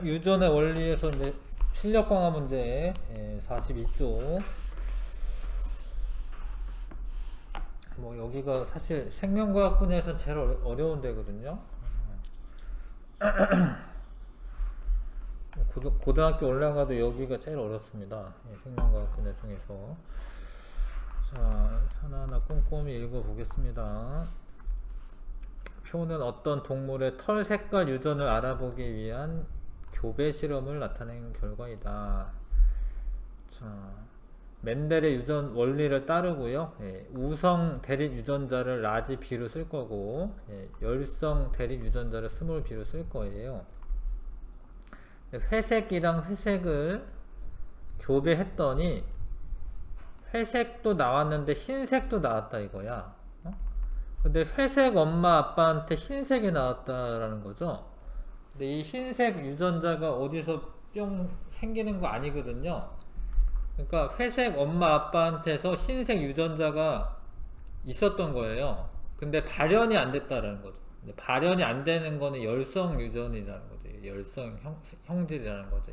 유전의 원리에서 이제 실력 강화 문제 42쪽. 뭐 여기가 사실 생명과학 분야에서 제일 어려운 데거든요. 고등학교 올라가도 여기가 제일 어렵습니다. 생명과학 분야 중에서. 자, 하나하나 꼼꼼히 읽어보겠습니다. 표는 어떤 동물의 털 색깔 유전을 알아보기 위한 교배 실험을 나타낸 결과이다. 자, 멘델의 유전 원리를 따르고요. 우성 대립 유전자를 라지 B로 쓸 거고, 열성 대립 유전자를 스몰 B로 쓸 거예요. 회색이랑 회색을 교배했더니 회색도 나왔는데 흰색도 나왔다 이거야. 근데 회색 엄마 아빠한테 흰색이 나왔다라는 거죠. 근데 이 흰색 유전자가 어디서 뿅 생기는 거 아니거든요. 그러니까 회색 엄마 아빠한테서 흰색 유전자가 있었던 거예요. 근데 발현이 안 됐다라는 거죠. 발현이 안 되는 거는 열성 유전이라는 거죠. 열성 형질이라는 거죠.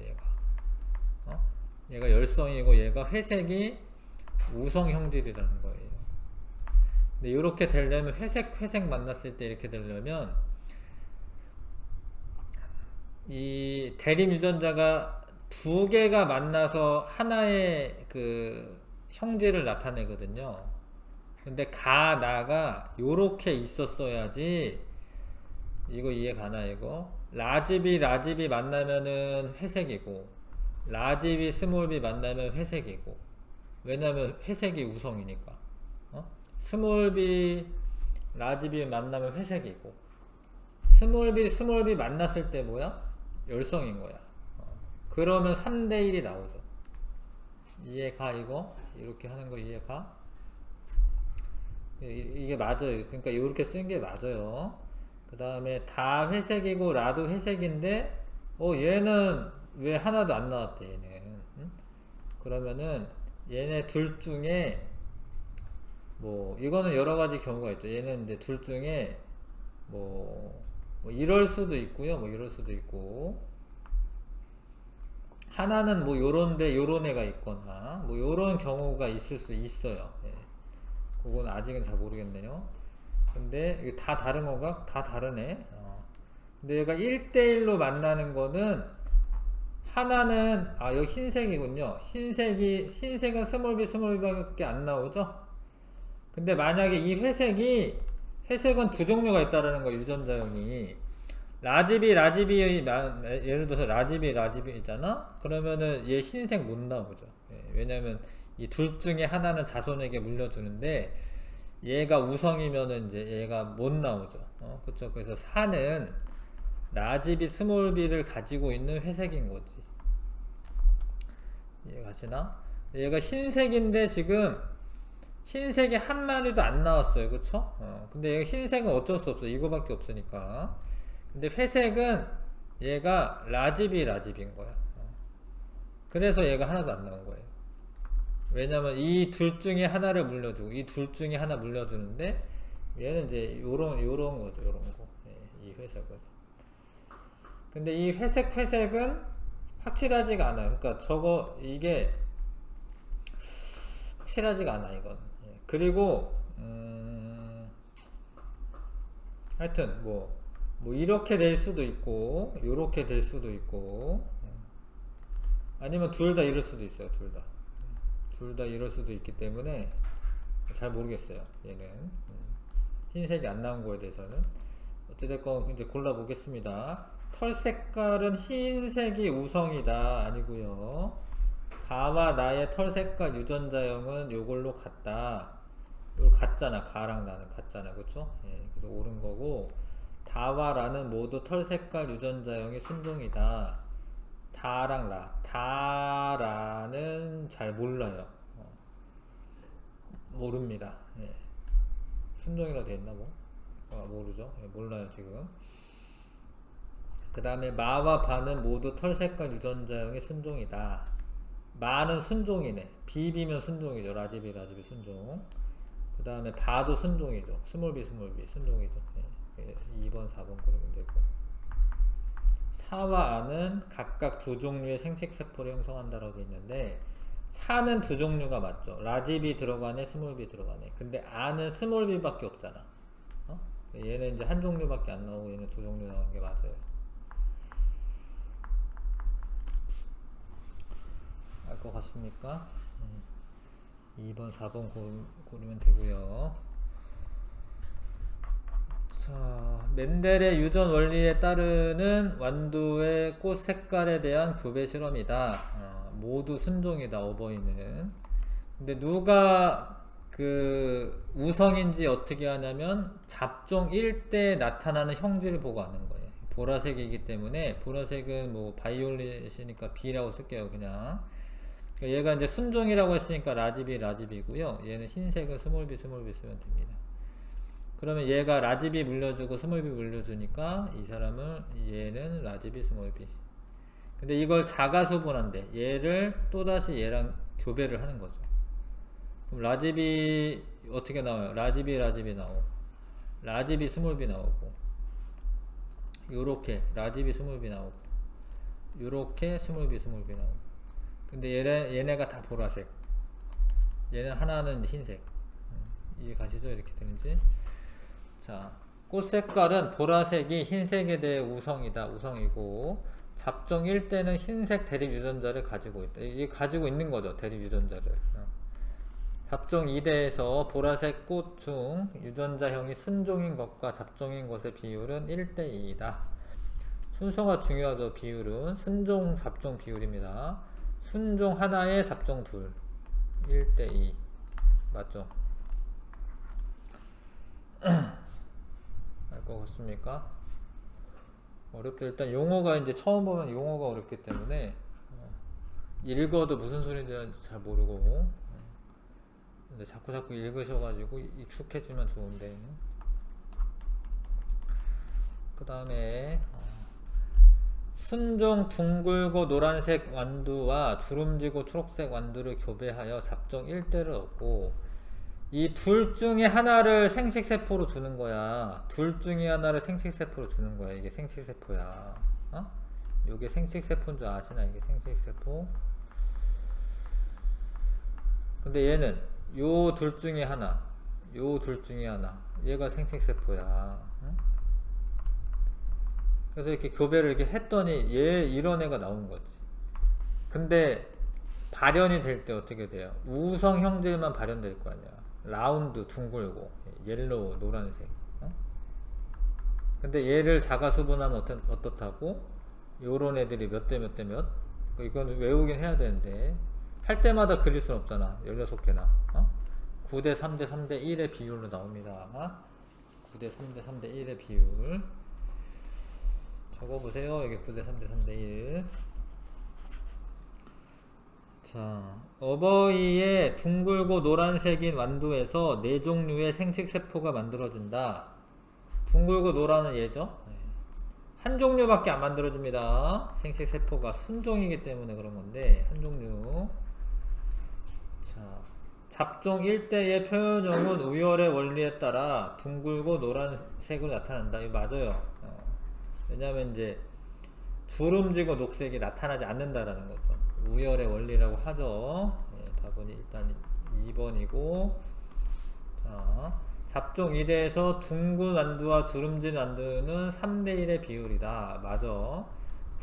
얘가 열성이고 얘가 회색이 우성 형질이라는 거예요. 근데 이렇게 되려면 회색 만났을 때 이렇게 되려면 이 대립 유전자가 두 개가 만나서 하나의 그 형질을 나타내거든요. 근데 가, 나가 요렇게 있었어야지. 이거 이해 가나 이거? 라지비 만나면은 회색이고 라지비 스몰비 만나면 회색이고. 왜냐면 회색이 우성이니까. 스몰비 라지비 만나면 회색이고 스몰비 만났을 때 뭐야? 열성인 거야. 그러면 3대1이 나오죠. 이해가 이거? 이렇게 하는 거 이해가? 이게 맞아요. 그러니까 이렇게 쓰는 게 맞아요. 그 다음에 다 회색이고 라도 회색인데 얘는 왜 하나도 안 나왔대 얘는. 그러면은 얘네 둘 중에 뭐 이거는 여러 가지 경우가 있죠. 얘는 이제 둘 중에 뭐 이럴 수도 있고요. 뭐 이럴 수도 있고 하나는 뭐 요런데 요런 애가 있거나 뭐 요런 경우가 있을 수 있어요. 그건 아직은 잘 모르겠네요. 근데 이게 다 다른 건가? 다 다르네. 근데 얘가 1대1로 만나는 거는 하나는 여기 흰색이군요. 흰색은 스몰비밖에 안 나오죠. 근데 만약에 이 회색은 두 종류가 있다라는 거 유전자형이 라지비 예를 들어서 라지비 있잖아. 그러면은 얘 흰색 못 나오죠. 왜냐면 이 둘 중에 하나는 자손에게 물려주는데 얘가 우성이면은 이제 얘가 못 나오죠. 그쵸? 그래서 4는 라지비 스몰비를 가지고 있는 회색인 거지. 이해가시나? 얘가 흰색인데 지금 흰색이 한 마리도 안 나왔어요. 그쵸? 근데 얘가 흰색은 어쩔 수 없어. 이거밖에 없으니까. 근데 회색은 얘가 라지비인 거야. 그래서 얘가 하나도 안 나온 거예요. 왜냐면 이 둘 중에 하나를 물려주고 이 둘 중에 하나 물려주는데 얘는 이제 요런 거죠. 요런 거. 이 회색은. 근데 이 회색은 확실하지가 않아요. 그러니까 이게 확실하지가 않아 이건. 그리고 하여튼 뭐 이렇게 될 수도 있고 요렇게 될 수도 있고 아니면 둘 다 이럴 수도 있어요. 둘 다 이럴 수도 있기 때문에 잘 모르겠어요. 얘는 흰색이 안 나온 거에 대해서는 어찌됐건 이제 골라 보겠습니다. 털 색깔은 흰색이 우성이다 아니고요. 가와 나의 털 색깔 유전자형은 요걸로 같다. 이거 같잖아. 가랑 나는 같잖아. 그쵸? 그래서 옳은 거고 다와 라는 모두 털 색깔 유전자형의 순종이다. 다랑 라. 다라는 잘 몰라요. 모릅니다. 순종이라 돼 있나 뭐? 모르죠. 몰라요 지금. 그 다음에 마와 바는 모두 털 색깔 유전자형의 순종이다. 마는 순종이네. 비비면 순종이죠. 라지비 순종. 그 다음에 바도 순종이죠. 스몰비 순종이죠. 2번 4번 그러면 되고 사와 아는 각각 두 종류의 생식세포를 형성한다라고 되어 있는데, 사는 두 종류가 맞죠. 라지비 들어가네, 스몰비 들어가네. 근데 아는 스몰비밖에 없잖아. 어? 얘는 이제 한 종류밖에 안 나오고 얘는 두 종류 나오는 게 맞아요. 알 것 같습니까? 2번, 4번 고르면 되고요. 자, 멘델의 유전 원리에 따르는 완두의 꽃 색깔에 대한 교배 실험이다. 모두 순종이다, 어버이는. 근데 누가 그 우성인지 어떻게 하냐면 잡종 1대 나타나는 형질을 보고 아는 거예요. 보라색이기 때문에, 보라색은 뭐 바이올렛이니까 B라고 쓸게요, 그냥. 얘가 이제 순종이라고 했으니까 라지비고요. 얘는 흰색은 스몰비 쓰면 됩니다. 그러면 얘가 라지비 물려주고 스몰비 물려주니까 이 사람은 얘는 라지비 스몰비. 근데 이걸 자가소분한대. 얘를 또다시 얘랑 교배를 하는 거죠. 그럼 라지비 어떻게 나와요? 라지비 나오고 라지비 스몰비 나오고 요렇게 라지비 스몰비 나오고 요렇게 스몰비 나오고. 근데 얘네가 다 보라색. 얘는 하나는 흰색. 이해 가시죠? 이렇게 되는지. 자, 꽃 색깔은 보라색이 흰색에 대해 우성이고, 잡종 1대는 흰색 대립 유전자를 가지고 있다. 이게 가지고 있는 거죠, 대립 유전자를. 잡종 2대에서 보라색 꽃 중 유전자형이 순종인 것과 잡종인 것의 비율은 1대2이다. 순서가 중요하죠, 비율은. 순종, 잡종 비율입니다. 순종 하나에 잡종 둘. 1대2. 맞죠? 알 것 같습니까? 어렵죠. 일단 용어가 이제 처음 보면 용어가 어렵기 때문에 읽어도 무슨 소리인지 잘 모르고, 근데 자꾸 읽으셔가지고 익숙해지면 좋은데. 그 다음에 순종 둥글고 노란색 완두와 주름지고 초록색 완두를 교배하여 잡종 1대를 얻고, 이 둘 중에 하나를 생식세포로 주는 거야. 둘 중에 하나를 생식세포로 주는 거야. 이게 생식세포야. 어? 요게 생식세포인 줄 아시나? 이게 생식세포. 근데 얘는 요 둘 중에 하나, 얘가 생식세포야. 응? 그래서 이렇게 교배를 이렇게 했더니 얘 이런 애가 나온 거지. 근데 발현이 될 때 어떻게 돼요? 우성 형질만 발현될 거 아니야. 라운드, 둥글고, 옐로우, 노란색. 어? 근데 얘를 자가수분하면 어떻다고? 요런 애들이 몇 대 몇 대 몇? 이건 외우긴 해야 되는데, 할 때마다 그릴 순 없잖아. 16개나. 어? 9대 3대 3대 1의 비율로 나옵니다. 9대 3대 3대 1의 비율. 적어보세요. 이게 9대 3대 3대 1. 자, 어버이의 둥글고 노란색인 완두에서 4종류의 생식세포가 만들어진다. 둥글고 노란은 얘죠. 한 종류밖에 안 만들어집니다. 생식세포가 순종이기 때문에 그런 건데, 한 종류. 자, 잡종 1대의 표현형은 우열의 원리에 따라 둥글고 노란색으로 나타난다. 이거 맞아요. 왜냐면 이제 주름지고 녹색이 나타나지 않는다라는 거죠. 우열의 원리라고 하죠. 답은 일단 2번이고. 자, 잡종 1대에서 둥근 완두와 주름진 완두는 3대1의 비율이다. 맞아.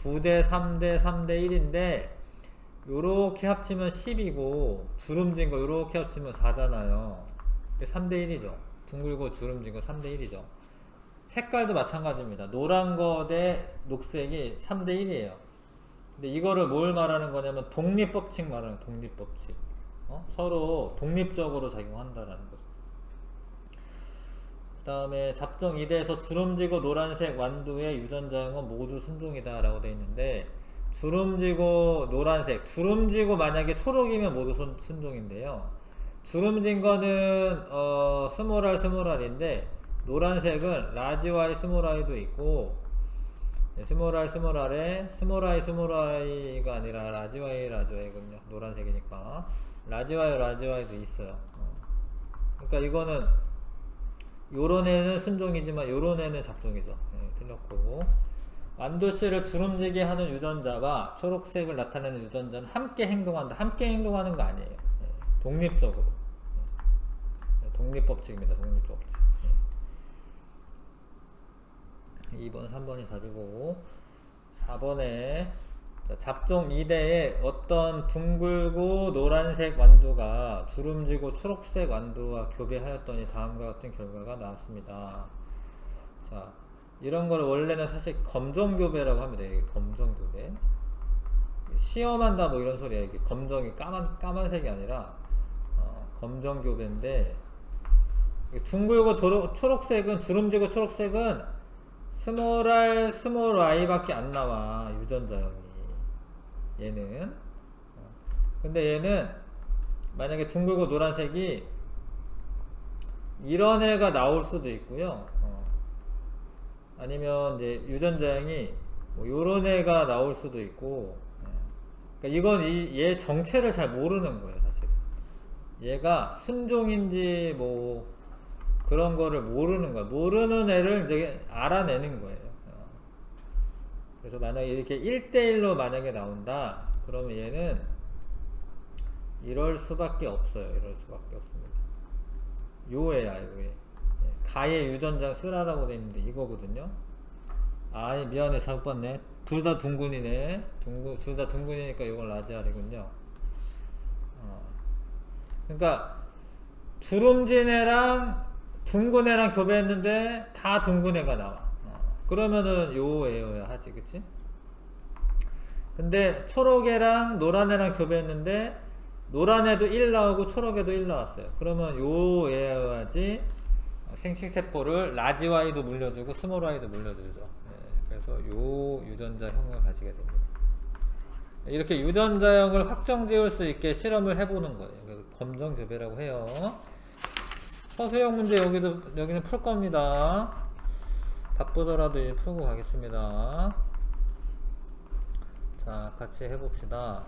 9대 3대 3대 1인데 요렇게 합치면 10이고 주름진 거 요렇게 합치면 4잖아요. 3대 1이죠. 둥글고 주름진 거 3대 1이죠. 색깔도 마찬가지입니다. 노란 거 대 녹색이 3대 1이에요. 근데 이거를 뭘 말하는 거냐면 독립법칙 말하는 거예요. 독립법칙. 서로 독립적으로 작용한다라는 거죠. 그 다음에 잡종 2대에서 주름지고 노란색 완두의 유전자형은 모두 순종이다 라고 되어 있는데, 주름지고 노란색, 주름지고 만약에 초록이면 모두 순종인데요. 주름진 거는 스몰알인데 노란색은 라지와이 스몰아이도 있고, 스몰알에 스몰아이가 아니라 라지와이거든요. 노란색이니까 라지와이도 있어요. 그러니까 이거는 요런 애는 순종이지만 요런 애는 잡종이죠. 틀렸고. 완도씨를 주름지게 하는 유전자와 초록색을 나타내는 유전자는 함께 행동한다. 함께 행동하는 거 아니에요. 독립적으로. 독립법칙입니다. 독립법칙. 2번, 3번이 답이고 4번에 잡종 2대에 어떤 둥글고 노란색 완두가 주름지고 초록색 완두와 교배하였더니 다음과 같은 결과가 나왔습니다. 자, 이런 거를 원래는 사실 검정교배라고 합니다. 이게 검정교배. 시험한다 뭐 이런 소리야. 이게 검정이 까만색이 아니라 검정교배인데, 둥글고 초록색은, 주름지고 초록색은 스몰 r 스몰 y밖에 안 나와, 유전자형이. 얘는. 근데 얘는 만약에 둥글고 노란색이 이런 애가 나올 수도 있고요. 아니면 이제 유전자형이 뭐 요런 애가 나올 수도 있고. 그러니까 이건 얘 정체를 잘 모르는 거예요, 사실. 얘가 순종인지 뭐 그런 거를 모르는 거야. 모르는 애를 이제 알아내는 거예요. 그래서 만약에 이렇게 1대1로 만약에 나온다, 그러면 얘는 이럴 수밖에 없어요. 이럴 수밖에 없습니다. 요 애야, 요 애. 가의 유전자 쓰라라고 돼 있는데 이거거든요. 아니, 미안해, 잘못 봤네. 둘 다 둥근이네. 둘 다 둥근이니까 이건 라지알이군요. 그러니까 주름진 애랑 둥근 애랑 교배했는데 다 둥근 애가 나와. 그러면은 요 애여야 하지, 그치? 근데 초록 애랑 노란 애랑 교배했는데 노란 애도 1 나오고 초록 애도 1 나왔어요. 그러면 요 애여야지 생식세포를 라지 Y도 물려주고 스몰 Y도 물려주죠. 그래서 요 유전자형을 가지게 됩니다. 이렇게 유전자형을 확정 지을 수 있게 실험을 해보는 거예요. 그래서 검정교배라고 해요. 서술형 문제 여기는 풀 겁니다. 바쁘더라도 이제 풀고 가겠습니다. 자, 같이 해봅시다.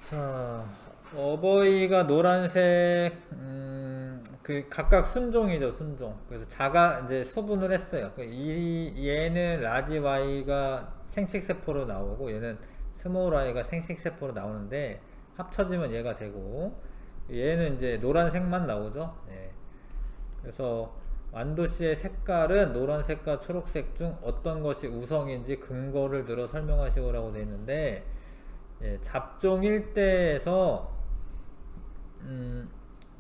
자, 어버이가 노란색, 그 각각 순종이죠, 순종. 그래서 이제 수분을 했어요. 얘는 라지 Y가 생식세포로 나오고 얘는 스몰 y가 생식세포로 나오는데 합쳐지면 얘가 되고, 얘는 이제 노란색만 나오죠. 네. 그래서 완도씨의 색깔은 노란색과 초록색 중 어떤 것이 우성인지 근거를 들어 설명하시오라고 되어 있는데, 예, 잡종 1대에서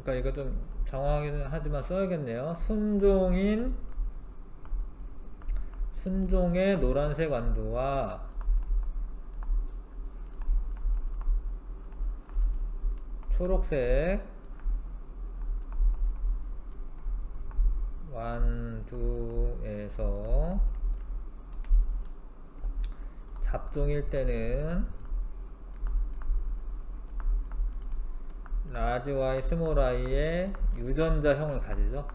그러니까 이거 좀 장황하긴 하지만 써야겠네요. 순종의 노란색 완두와 초록색 완두에서 잡종일 때는 라지 Y, 스몰 y의 유전자형을 가지죠.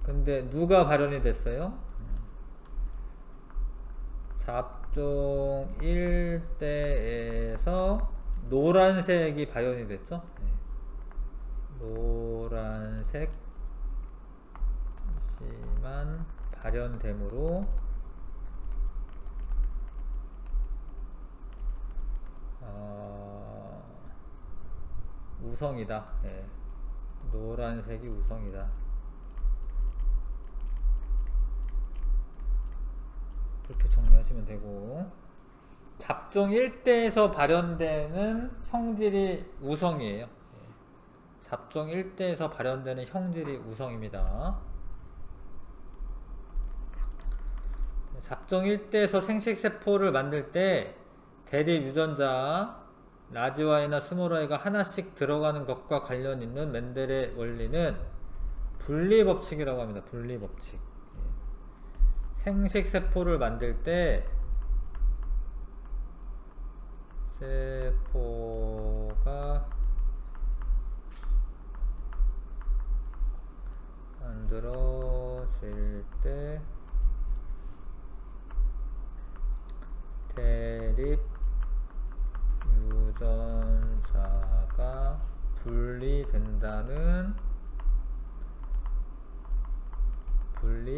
근데 누가 발현이 됐어요? 잡종 1대에서 노란색이 발현이 됐죠. 노란색 씨만 발현되므로 우성이다. 예. 노란색이 우성이다. 이렇게 정리하시면 되고, 잡종 1대에서 발현되는 형질이 우성이에요. 잡종 1대에서 발현되는 형질이 우성입니다. 잡종 1대에서 생식세포를 만들 때 대립 유전자 라지 Y나 스몰 y가 하나씩 들어가는 것과 관련 있는 멘델의 원리는 분리법칙이라고 합니다. 분리법칙. 생식세포를 만들 때 세포가 만들어질 때 대립 유전자가 분리된다는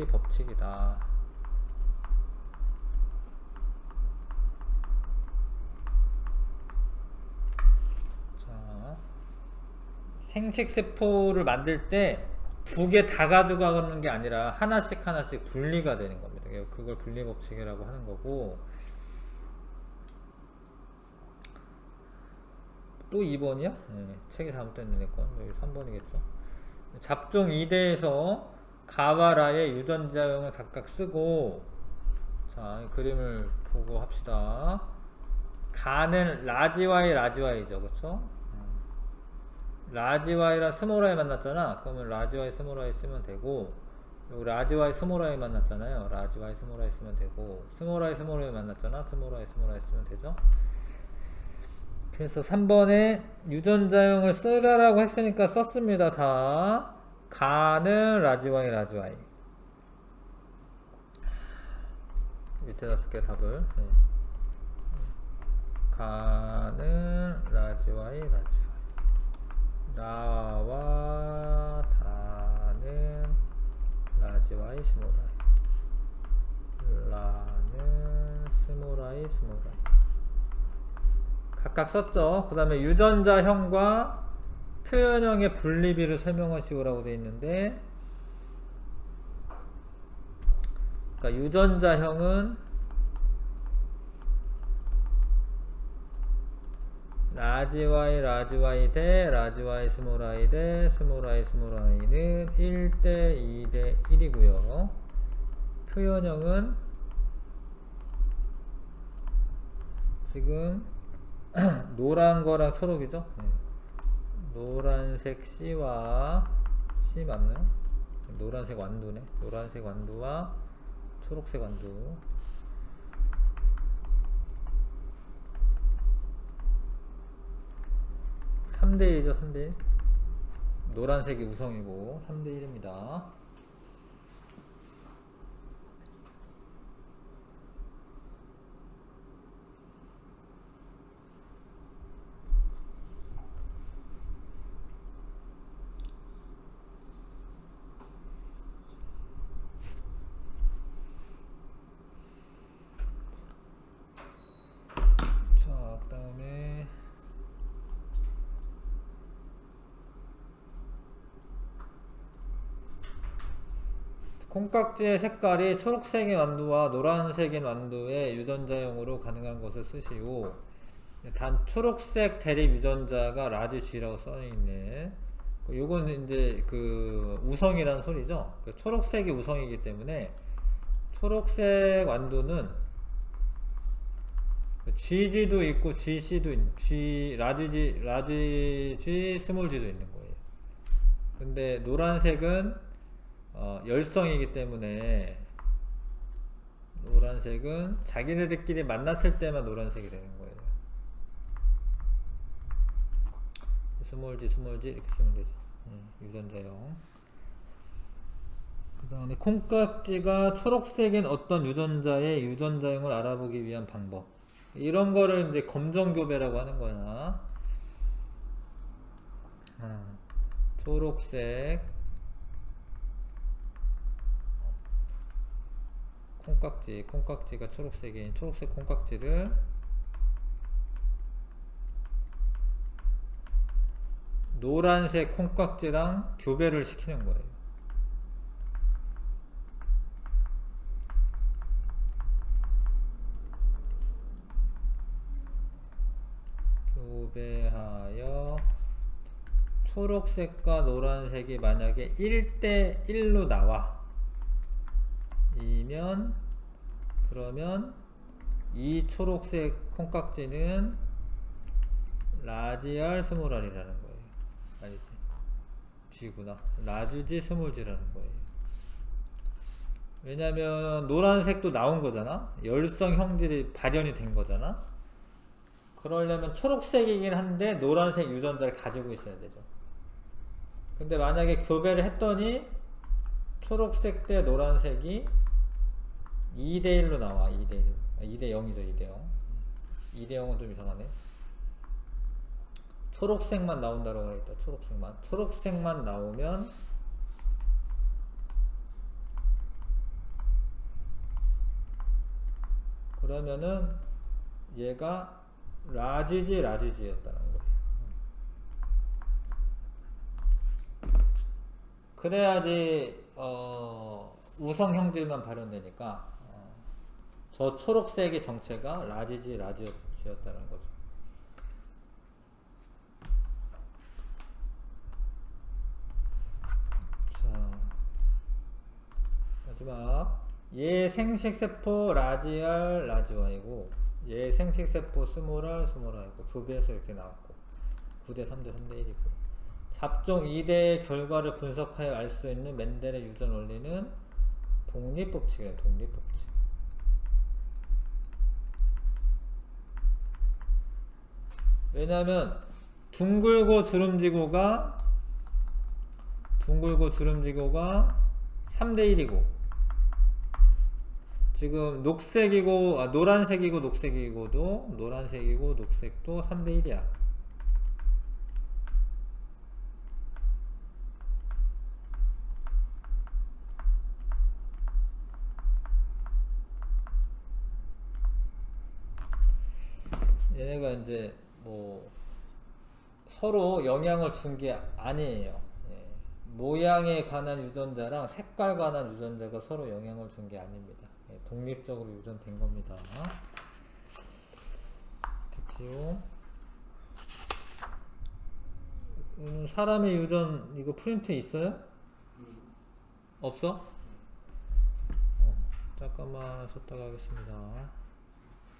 분리 법칙이다. 자, 생식세포를 만들 때 두 개 다 가져가는 게 아니라 하나씩 하나씩 분리가 되는 겁니다. 그걸 분리 법칙이라고 하는 거고, 또 2번이야? 네, 책이 잘못됐네, 내 건. 여기 3번이겠죠. 잡종 2대에서 가와 라의 유전자형을 각각 쓰고, 자, 그림을 보고 합시다. 가는 라지와이 라지와이죠, 그쵸? 라지와이랑 스몰아이 만났잖아. 그러면 라지와이 스몰아이 쓰면 되고, 그리고 라지와이 스몰아이 만났잖아요. 라지와이 스몰아이 쓰면 되고, 스몰아이 스몰아이 만났잖아. 스몰아이 스몰아이 쓰면 되죠. 그래서 3번에 유전자형을 쓰라라고 했으니까 썼습니다. 다 가는 라지와이 라지와이. 밑에다 쓸게요, 답을. 네. 가는 라지와이 라지와이. 라와 다는 라지와이 스몰아이. 라는 스몰아이 스몰아이. 각각 썼죠. 그 다음에 유전자형과 표현형의 분리비를 설명하시오라고 되어 있는데, 그러니까 유전자형은 라지와이 라지와이 대 라지와이 스몰아이 대 스몰아이 스몰아이는 1대 2대 1이고요. 표현형은 지금 노란 거랑 초록이죠. 네. 노란색 C와 C 맞나요? 노란색 완두네. 노란색 완두와 초록색 완두. 3대1이죠. 3대1. 노란색이 우성이고 3대1입니다. 자, 그 다음에 콩깍지의 색깔이 초록색인 완두와 노란색인 완두의 유전자형으로 가능한 것을 쓰시오. 단 초록색 대립 유전자가 라지 G라고 써있네. 요건 이제 그 우성이라는 소리죠. 그 초록색이 우성이기 때문에 초록색 완두는 GG도 있고 GC도 라지 G 스몰 G도 있는 거예요. 근데 노란색은 열성이기 때문에 노란색은 자기네들끼리 만났을 때만 노란색이 되는 거예요. 스몰 G 이렇게 쓰면 되죠. 유전자형. 그 다음에 콩깍지가 초록색인 어떤 유전자의 유전자형을 알아보기 위한 방법. 이런 거를 이제 검정교배라고 하는 거야. 초록색 콩깍지가 초록색인 초록색 콩깍지를 노란색 콩깍지랑 교배를 시키는 거예요. 교배하여 초록색과 노란색이 만약에 1대 1로 나와 이면 그러면 이 초록색 콩깍지는 라지알 스몰알이라는 거예요. 아니지, G구나. 라지지 스몰지라는 거예요. 왜냐면 노란색도 나온 거잖아. 열성 형질이 발현이 된 거잖아. 그러려면 초록색이긴 한데 노란색 유전자를 가지고 있어야 되죠. 근데 만약에 교배를 했더니 초록색 대 노란색이 2대1로 나와. 2대1. 2대0이죠. 2대0. 2대0은 좀 이상하네. 초록색만 나온다고 하겠다. 초록색만 나오면 그러면은 얘가 라지지였다는 거예요. 그래야지 우성 형질만 발현되니까 저 초록색의 정체가 라지지였다는 거죠. 자, 마지막 얘 생식세포 라지알 라지와이고 얘 생식세포 스몰알 스몰아이고 교배에서 이렇게 나왔고 9대 3대 3대 1이고 잡종 2대의 결과를 분석하여 알 수 있는 멘델의 유전 원리는 독립법칙이에요. 독립법칙. 왜냐하면 둥글고 주름지고가 3대 1이고 지금 녹색이고 노란색이고 녹색이고도 노란색이고 녹색도 3대 1이야. 얘네가 이제 뭐 서로 영향을 준 게 아니에요. 예. 모양에 관한 유전자랑 색깔 관한 유전자가 서로 영향을 준 게 아닙니다. 예. 독립적으로 유전된 겁니다. 됐지요? 사람의 유전 이거 프린트 있어요? 없어? 잠깐만 쉬었다가 하겠습니다.